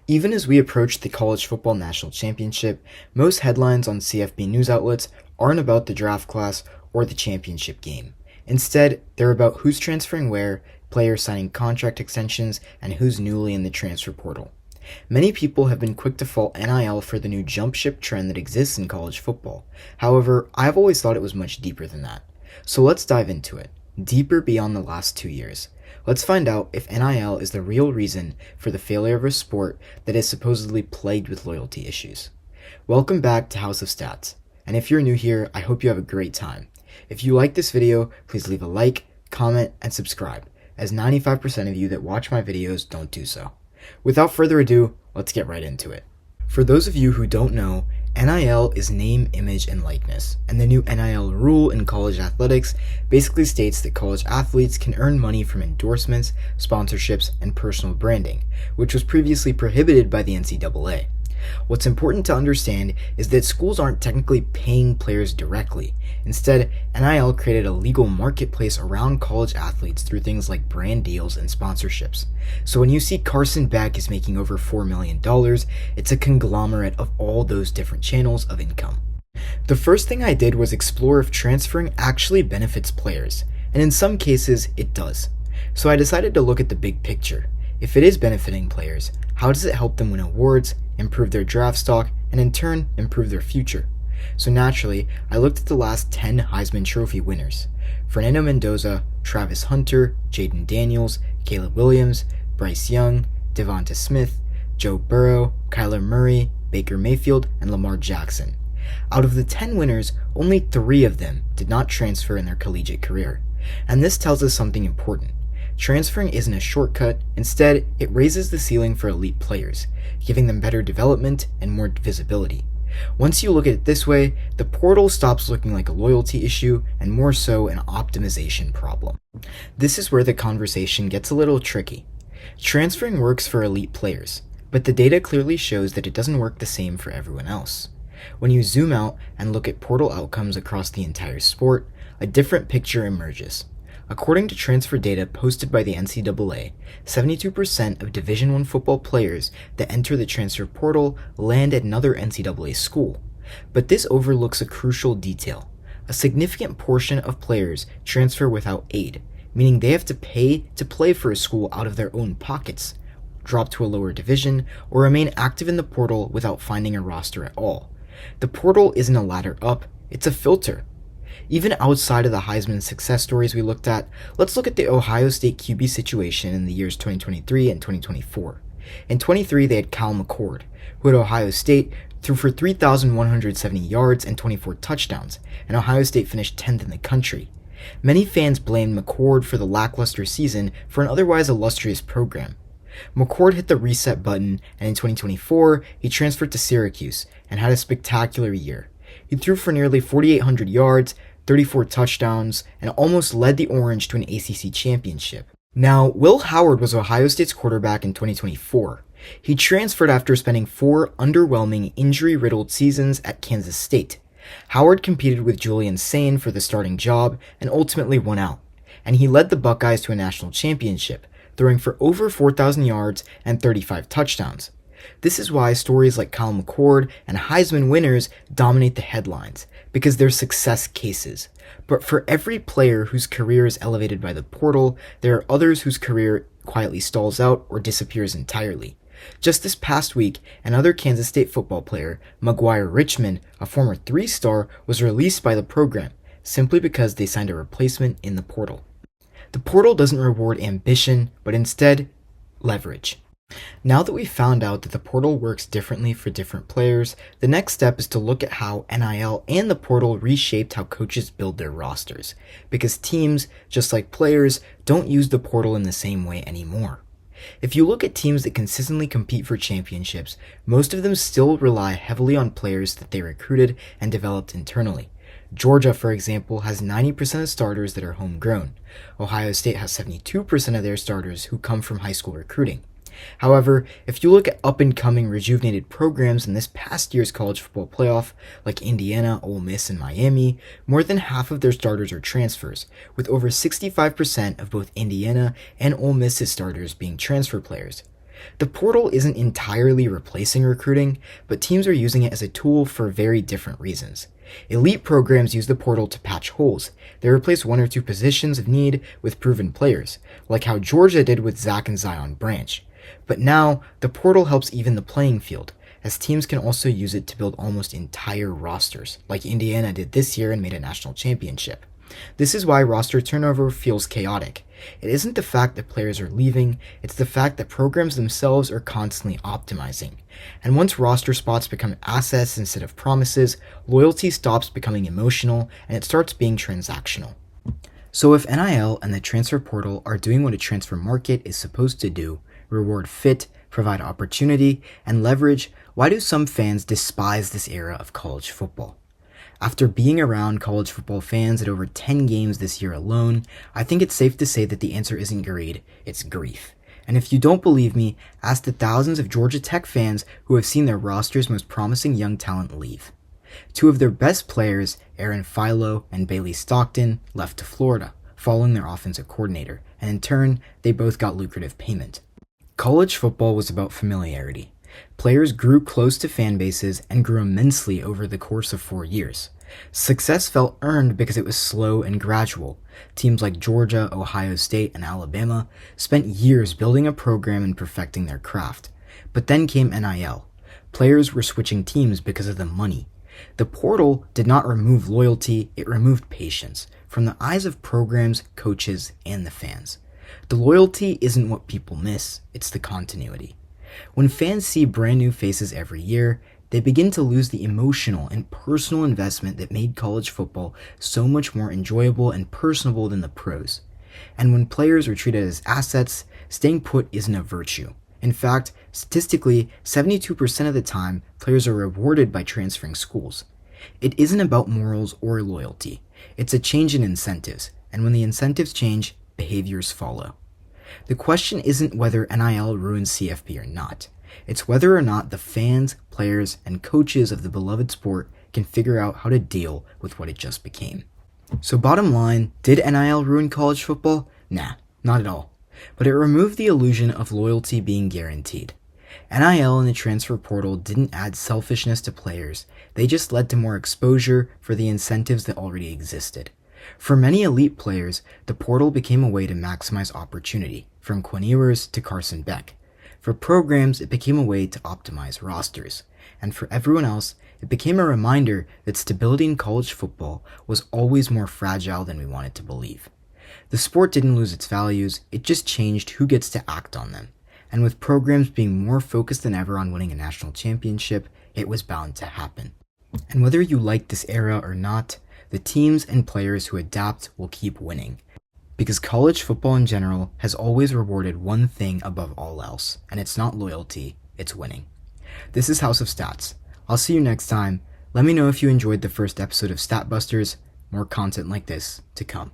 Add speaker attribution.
Speaker 1: Even as we approach the College Football National Championship, most headlines on CFB news outlets aren't about the draft class or the championship game. Instead, they're about who's transferring where, players signing contract extensions, and who's newly in the transfer portal. Many people have been quick to fault NIL for the new jump ship trend that exists in college football. However, I've always thought it was much deeper than that. So let's dive into it, deeper beyond the last 2 years. Let's find out if NIL is the real reason for the failure of a sport that is supposedly plagued with loyalty issues. Welcome back to House of Stats, and if you're new here, I hope you have a great time. If you like this video, please leave a like, comment, and subscribe, as 95% of you that watch my videos don't do so. Without further ado, let's get right into it. For those of you who don't know, NIL is name, image, and likeness, and the new NIL rule in college athletics basically states that college athletes can earn money from endorsements, sponsorships, and personal branding, which was previously prohibited by the NCAA. What's important to understand is that schools aren't technically paying players directly. Instead, NIL created a legal marketplace around college athletes through things like brand deals and sponsorships. So when you see Carson Beck is making over $4 million, it's a conglomerate of all those different channels of income. The first thing I did was explore if transferring actually benefits players, and in some cases it does. So I decided to look at the big picture. If it is benefiting players, how does it help them win awards, improve their draft stock, and in turn, improve their future? So naturally, I looked at the last 10 Heisman Trophy winners: Fernando Mendoza, Travis Hunter, Jaden Daniels, Caleb Williams, Bryce Young, Devonta Smith, Joe Burrow, Kyler Murray, Baker Mayfield, and Lamar Jackson. Out of the 10 winners, only 3 of them did not transfer in their collegiate career. And this tells us something important. Transferring isn't a shortcut. Instead, it raises the ceiling for elite players, giving them better development and more visibility. Once you look at it this way, the portal stops looking like a loyalty issue and more so an optimization problem. This is where the conversation gets a little tricky. Transferring works for elite players, but the data clearly shows that it doesn't work the same for everyone else. When you zoom out and look at portal outcomes across the entire sport, a different picture emerges. According to transfer data posted by the NCAA, 72% of Division I football players that enter the transfer portal land at another NCAA school. But this overlooks a crucial detail. A significant portion of players transfer without aid, meaning they have to pay to play for a school out of their own pockets, drop to a lower division, or remain active in the portal without finding a roster at all. The portal isn't a ladder up, it's a filter. Even outside of the Heisman success stories we looked at, let's look at the Ohio State QB situation in the years 2023 and 2024. In 23, they had Cal McCord, who at Ohio State threw for 3,170 yards and 24 touchdowns, and Ohio State finished 10th in the country. Many fans blamed McCord for the lackluster season for an otherwise illustrious program. McCord hit the reset button, and in 2024, he transferred to Syracuse and had a spectacular year. He threw for nearly 4,800 yards, 34 touchdowns, and almost led the Orange to an ACC championship. Now, Will Howard was Ohio State's quarterback in 2024. He transferred after spending 4 underwhelming, injury-riddled seasons at Kansas State. Howard competed with Julian Sain for the starting job and ultimately won out, and he led the Buckeyes to a national championship, throwing for over 4,000 yards and 35 touchdowns. This is why stories like Kyle McCord and Heisman winners dominate the headlines, because they're success cases. But for every player whose career is elevated by the portal, there are others whose career quietly stalls out or disappears entirely. Just this past week, another Kansas State football player, Maguire Richmond, a former 3-star, was released by the program, simply because they signed a replacement in the portal. The portal doesn't reward ambition, but instead, leverage. Now that we've found out that the portal works differently for different players, the next step is to look at how NIL and the portal reshaped how coaches build their rosters, because teams, just like players, don't use the portal in the same way anymore. If you look at teams that consistently compete for championships, most of them still rely heavily on players that they recruited and developed internally. Georgia, for example, has 90% of starters that are homegrown. Ohio State has 72% of their starters who come from high school recruiting. However, if you look at up-and-coming rejuvenated programs in this past year's college football playoff, like Indiana, Ole Miss, and Miami, more than half of their starters are transfers, with over 65% of both Indiana and Ole Miss's starters being transfer players. The portal isn't entirely replacing recruiting, but teams are using it as a tool for very different reasons. Elite programs use the portal to patch holes. They replace one or two positions of need with proven players, like how Georgia did with Zach and Zion Branch. But now, the portal helps even the playing field, as teams can also use it to build almost entire rosters, like Indiana did this year and made a national championship. This is why roster turnover feels chaotic. It isn't the fact that players are leaving, it's the fact that programs themselves are constantly optimizing. And once roster spots become assets instead of promises, loyalty stops becoming emotional and it starts being transactional. So if NIL and the transfer portal are doing what a transfer market is supposed to do, reward fit, provide opportunity, and leverage, why do some fans despise this era of college football? After being around college football fans at over 10 games this year alone, I think it's safe to say that the answer isn't greed, it's grief. And if you don't believe me, ask the thousands of Georgia Tech fans who have seen their roster's most promising young talent leave. Two of their best players, Aaron Philo and Bailey Stockton, left to Florida, following their offensive coordinator, and in turn, they both got lucrative payment. College football was about familiarity. Players grew close to fan bases and grew immensely over the course of 4 years. Success felt earned because it was slow and gradual. Teams like Georgia, Ohio State, and Alabama spent years building a program and perfecting their craft. But then came NIL. Players were switching teams because of the money. The portal did not remove loyalty, it removed patience from the eyes of programs, coaches, and the fans. The loyalty isn't what people miss, it's the continuity. When fans see brand new faces every year, they begin to lose the emotional and personal investment that made college football so much more enjoyable and personable than the pros. And when players are treated as assets, staying put isn't a virtue. In fact, statistically, 72% of the time, players are rewarded by transferring schools. It isn't about morals or loyalty. It's a change in incentives, and when the incentives change, behaviors follow. The question isn't whether NIL ruins CFP or not. It's whether or not the fans, players, and coaches of the beloved sport can figure out how to deal with what it just became. So bottom line, did NIL ruin college football? Nah, not at all. But it removed the illusion of loyalty being guaranteed. NIL and the transfer portal didn't add selfishness to players, they just led to more exposure for the incentives that already existed. For many elite players, the portal became a way to maximize opportunity, from Quinn Ewers to Carson Beck. For programs, it became a way to optimize rosters. And for everyone else, it became a reminder that stability in college football was always more fragile than we wanted to believe. The sport didn't lose its values, it just changed who gets to act on them. And with programs being more focused than ever on winning a national championship, it was bound to happen. And whether you like this era or not, the teams and players who adapt will keep winning. Because college football in general has always rewarded one thing above all else, and it's not loyalty, it's winning. This is House of Stats. I'll see you next time. Let me know if you enjoyed the first episode of Statbusters. More content like this to come.